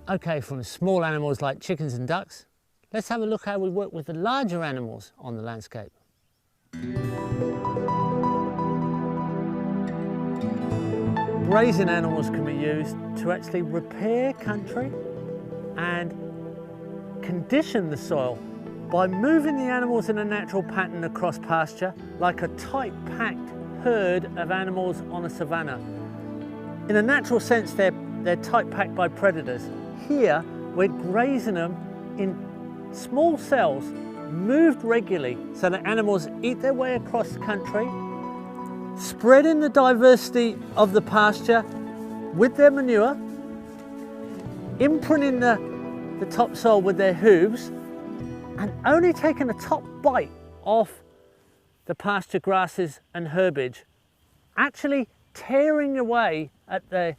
Okay, from small animals like chickens and ducks, let's have a look how we work with the larger animals on the landscape. Grazing animals can be used to actually repair country and condition the soil by moving the animals in a natural pattern across pasture, like a tight packed herd of animals on a savanna. In a natural sense, they're tight packed by predators. Here, we're grazing them in small cells, moved regularly, so that animals eat their way across the country, spreading the diversity of the pasture with their manure, imprinting the topsoil with their hooves, and only taking a top bite off the pasture grasses and herbage, actually tearing away at the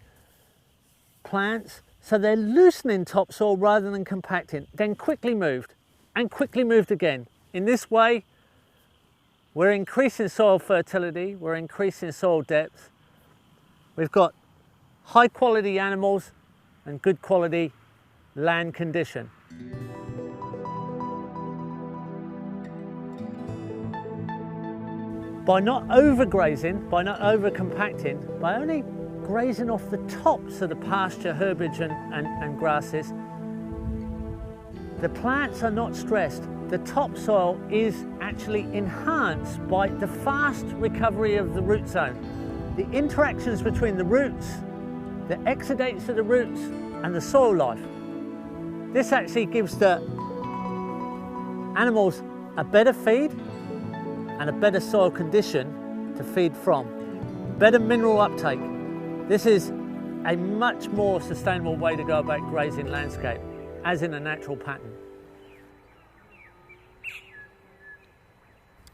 plants, so they're loosening topsoil rather than compacting, then quickly moved and quickly moved again. In this way, we're increasing soil fertility, we're increasing soil depth. We've got high quality animals and good quality land condition. By not overgrazing, by not over-compacting, by only grazing off the tops of the pasture, herbage and grasses, the plants are not stressed. The topsoil is actually enhanced by the fast recovery of the root zone. The interactions between the roots, the exudates of the roots and the soil life. This actually gives the animals a better feed and a better soil condition to feed from. Better mineral uptake. This is a much more sustainable way to go about grazing landscape, as in a natural pattern.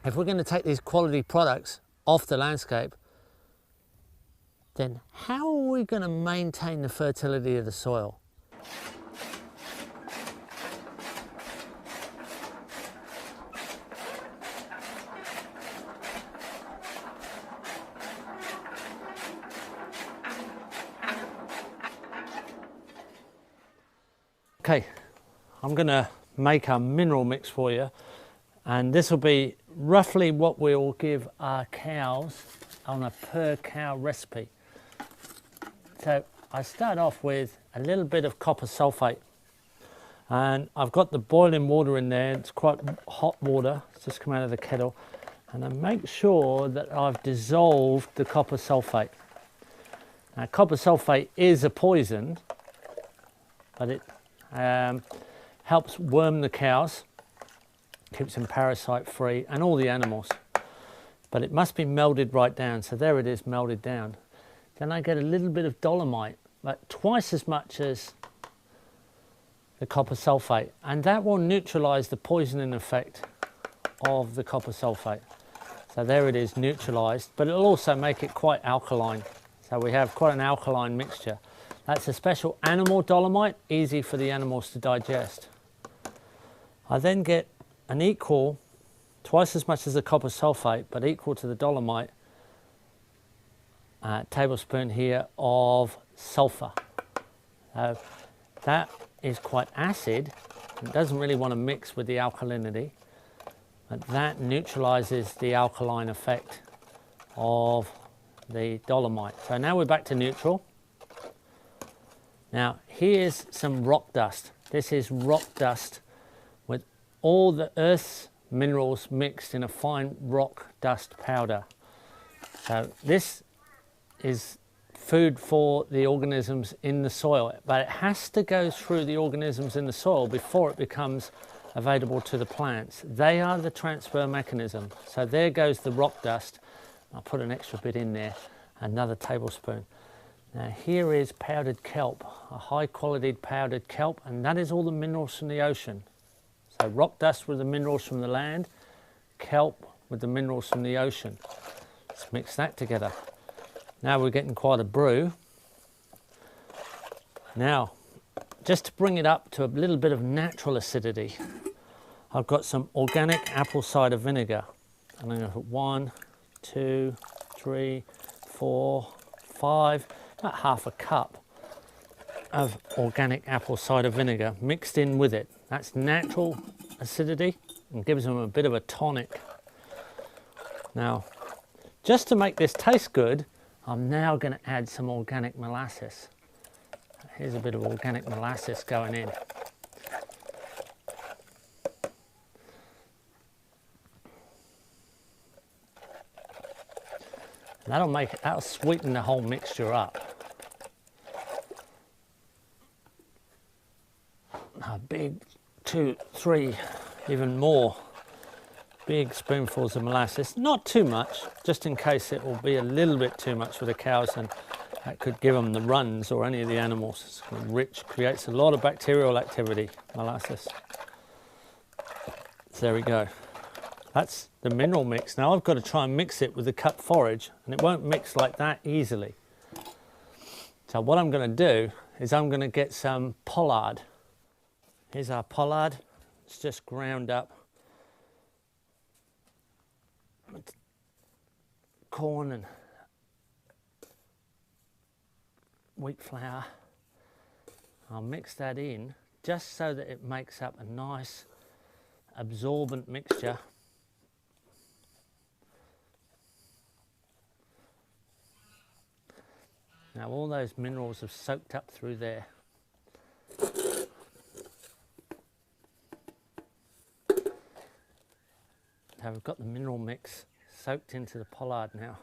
If we're going to take these quality products off the landscape, then how are we going to maintain the fertility of the soil? Okay, I'm going to make a mineral mix for you, and this will be roughly what we'll give our cows on a per cow recipe. So I start off with a little bit of copper sulfate, and I've got the boiling water in there. It's quite hot water, it's just come out of the kettle, and I make sure that I've dissolved the copper sulfate. Now, copper sulfate is a poison, but it helps worm the cows, keeps them parasite free, and all the animals. But it must be melded right down, so there it is, melded down. Then I get a little bit of dolomite, like twice as much as the copper sulfate, and that will neutralize the poisoning effect of the copper sulfate. So there it is, neutralized, but it'll also make it quite alkaline. So we have quite an alkaline mixture. That's a special animal dolomite, easy for the animals to digest. I then get an equal, twice as much as the copper sulfate, but equal to the dolomite, tablespoon here of sulfur. That is quite acid. It doesn't really want to mix with the alkalinity, but that neutralizes the alkaline effect of the dolomite. So now we're back to neutral. Now here's some rock dust. This is rock dust with all the Earth's minerals mixed in a fine rock dust powder. So this is food for the organisms in the soil, but it has to go through the organisms in the soil before it becomes available to the plants. They are the transfer mechanism. So there goes the rock dust. I'll put an extra bit in there, another tablespoon. Now here is powdered kelp, a high quality powdered kelp, and that is all the minerals from the ocean. So rock dust with the minerals from the land, kelp with the minerals from the ocean. Let's mix that together. Now we're getting quite a brew. Now, just to bring it up to a little bit of natural acidity, I've got some organic apple cider vinegar. And I'm going to put 1, 2, 3, 4, 5, about half a cup. of organic apple cider vinegar mixed in with it. That's natural acidity and gives them a bit of a tonic. Now, just to make this taste good, I'm now going to add some organic molasses. Here's a bit of organic molasses going in. That'll sweeten the whole mixture up. A big 2, 3, even more big spoonfuls of molasses. Not too much, just in case it will be a little bit too much for the cows, and that could give them the runs or any of the animals. It's rich, creates a lot of bacterial activity, molasses. So there we go. That's the mineral mix. Now I've got to try and mix it with the cut forage, and it won't mix like that easily. So what I'm going to do is I'm going to get some pollard. Here's our pollard. It's just ground up with corn and wheat flour. I'll mix that in just so that it makes up a nice absorbent mixture. Now all those minerals have soaked up through there. So we've got the mineral mix soaked into the pollard now.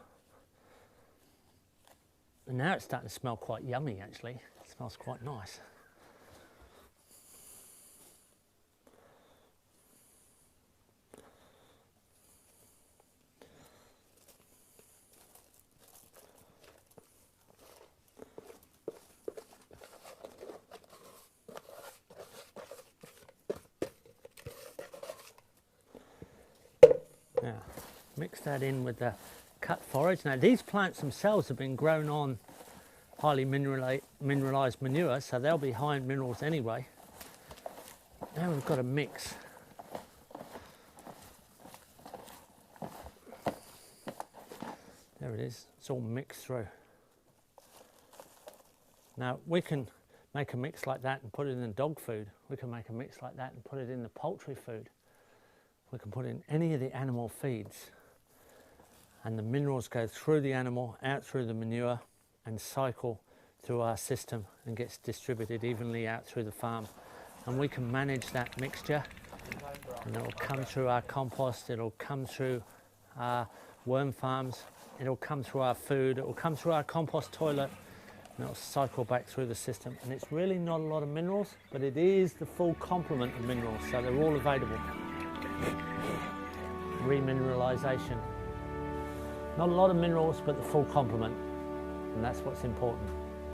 And now it's starting to smell quite yummy actually. It smells quite nice. Now, mix that in with the cut forage. Now these plants themselves have been grown on highly mineralized manure, so they'll be high in minerals anyway. Now we've got a mix. There it is, it's all mixed through. Now we can make a mix like that and put it in the dog food. We can make a mix like that and put it in the poultry food. We can put in any of the animal feeds, and the minerals go through the animal, out through the manure, and cycle through our system and gets distributed evenly out through the farm. And we can manage that mixture, and it'll come through our compost, it'll come through our worm farms, it'll come through our food, it'll come through our compost toilet, and it'll cycle back through the system. And it's really not a lot of minerals, but it is the full complement of minerals, so they're all available. Remineralisation. Not a lot of minerals, but the full complement, and that's what's important.